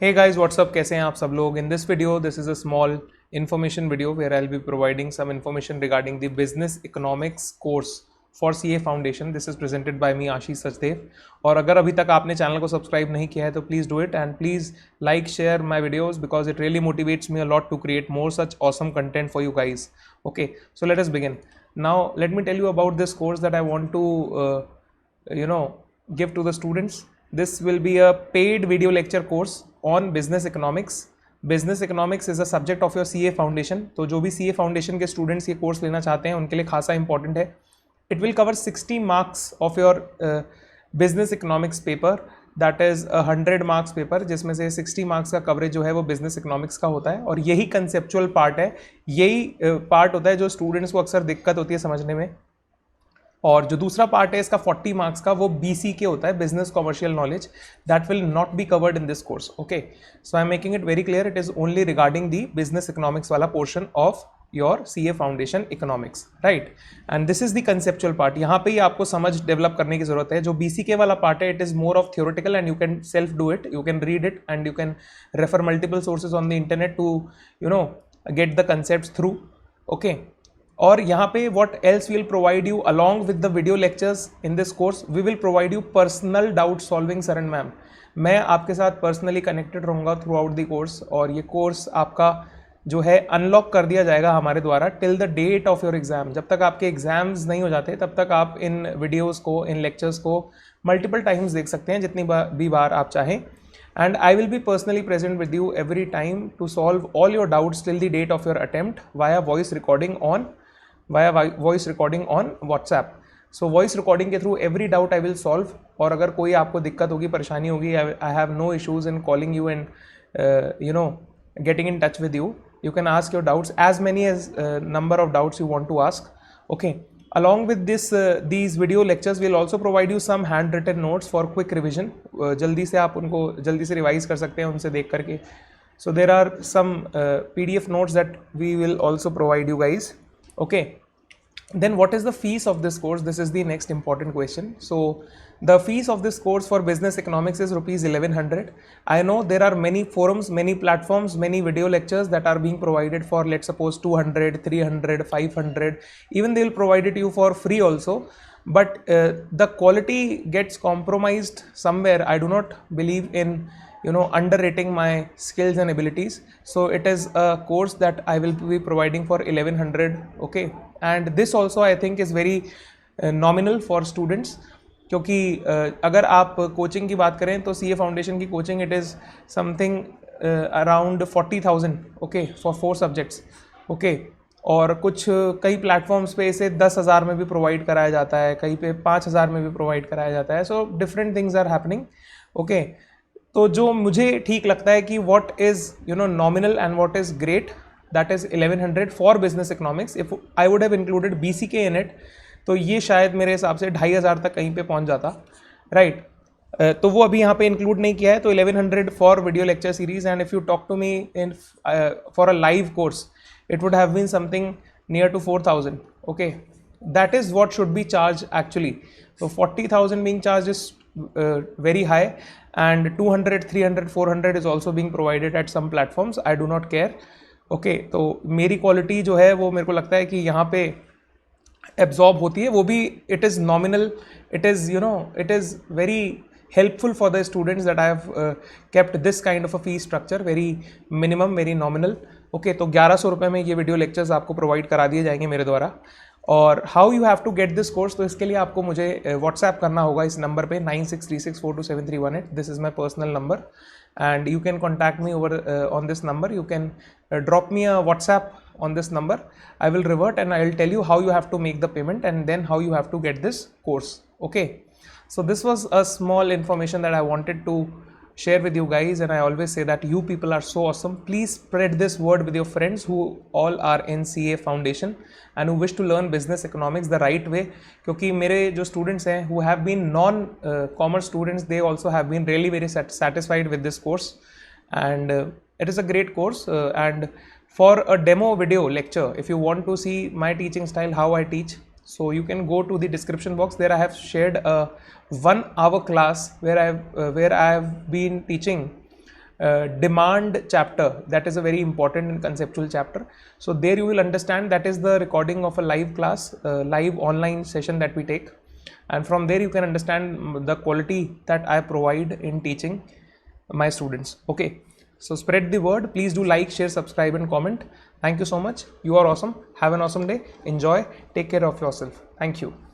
Hey guys, what's up? कैसे हैं आप सब लोग? In this video, this is a small information video where I'll be providing some information regarding the business economics course for CA Foundation. This is presented by me आशीष सचदेव. और अगर अभी तक आपने चैनल को सब्सक्राइब नहीं किया है तो please do it and please like share my videos because it really motivates me a lot to create more such awesome content for you guys. Okay, so let us begin. Now let me tell you about this course that I want to give to the students. This will be a paid video lecture course on business economics. Business economics is a subject of your CA foundation. तो जो भी CA foundation के students ये course लेना चाहते हैं उनके लिए खासा important है. It will cover 60 marks of your business economics paper. That is a 100 marks paper जिसमें से 60 marks का coverage जो है वो business economics का होता है और यही conceptual part है. यही part होता है जो students को अक्सर दिक्कत होती है समझने में. और जो दूसरा पार्ट है इसका 40 मार्क्स का वो BC के होता है, business commercial knowledge. That will not be covered in this course. Okay, so I am making it very clear, it is only regarding the business economics वाला portion of your CA foundation economics, right. And this is the conceptual part. यहाँ पे ही आपको समझ develop करने की जरूरत है. जो BC के वाला पार्ट है it is more of theoretical and you can self do it, you can read it and you can refer multiple sources on the internet to get the concept through. Okay, और यहाँ पे what else will provide you along with the video lectures in this course, we will provide you personal doubt solving sir and ma'am. मैं आपके साथ personally connected रहूँगा through out the course और ये course आपका जो है अनलॉक कर दिया जाएगा हमारे द्वारा till the date of your exam. जब तक आपके एग्जाम्स नहीं हो जाते तब तक आप इन वीडियोज़ को, इन लेक्चर्स को मल्टीपल टाइम्स देख सकते हैं, जितनी भी बार आप चाहें. And I will be personally present with you every time to solve all your doubts till the date of your attempt via voice recording on WhatsApp. So voice recording के through every doubt I will solve. और अगर कोई आपको दिक्कत होगी, परेशानी होगी, I have no issues in calling you and getting in touch with you. You can ask your doubts as many as number of doubts you want to ask. Okay. Along with this, these video lectures will also provide you some handwritten notes for quick revision. जल्दी से आप उनको जल्दी से revise कर सकते हैं उनसे देख करके. So there are some PDF notes that we will also provide you guys. Okay, then what is the fees of this course? This is the next important question. So the fees of this course for business economics is rupees 1100. I know there are many forums, many platforms, many video lectures that are being provided for, let's suppose 200, 300, 500. Even they will provide it to you for free also, but the quality gets compromised somewhere. I do not believe in underrating my skills and abilities. So it is a course that I will be providing for 1100. Okay, and this also I think is very nominal for students, क्योंकि अगर आप coaching की बात करें तो CA foundation की coaching it is something around 40,000. Okay, for 4 subjects. Okay, और कुछ कई प्लेटफॉर्म्स पे इसे 10,000 में भी प्रोवाइड कराया जाता है, कहीं पे 5,000 में भी प्रोवाइड कराया जाता है. So different things are happening. Okay, तो जो मुझे ठीक लगता है कि what is nominal and what is great, that is 1100 for business economics. If I would have included BCK in it तो ये शायद मेरे हिसाब से 2,500 तक कहीं पे पहुंच जाता, राइट. तो वो अभी यहाँ पे इंक्लूड नहीं किया है. तो 1100 for video lecture series and if you talk to me in for a live course it would have been something near to 4,000. Okay, that is what should be charge actually. तो 40,000 being charged is very high and 200, 300, 400 is also being provided at some platforms. I do not care. Okay, तो मेरी quality जो है वो मेरे को लगता है कि यहाँ पे एब्जॉर्ब होती है, वो भी it is nominal. It is very helpful for the students that I have kept this kind of a fee structure, very minimum, very nominal. Okay, तो 1100 रुपये में ये वीडियो लेक्चर्स आपको प्रोवाइड करा दिए जाएंगे मेरे द्वारा. और how you have to get this course, तो इसके लिए आपको मुझे व्हाट्सएप करना होगा इस नंबर पे 9636427318. This is my personal number and you can contact me over on this number. You can drop me a WhatsApp on this number. I will revert and I will tell you how you have to make the payment and then how you have to get this course. Okay, so this was a small information that I wanted to share with you guys, and I always say that you people are so awesome. Please spread this word with your friends who all are in CA foundation and who wish to learn business economics the right way. क्योंकि मेरे जो students हैं who have been non-commerce students, they also have been really very satisfied with this course, and it is a great course. And for a demo video lecture, if you want to see my teaching style, how I teach, so you can go to the description box. There I have shared a 1-hour class where I have been teaching demand chapter, that is a very important and conceptual chapter. So there you will understand, that is the recording of a live class, live online session that we take, and from there you can understand the quality that I provide in teaching my students. Okay, so spread the word. Please do like, share, subscribe and comment. Thank you so much. You are awesome. Have an awesome day. Enjoy. Take care of yourself. Thank you.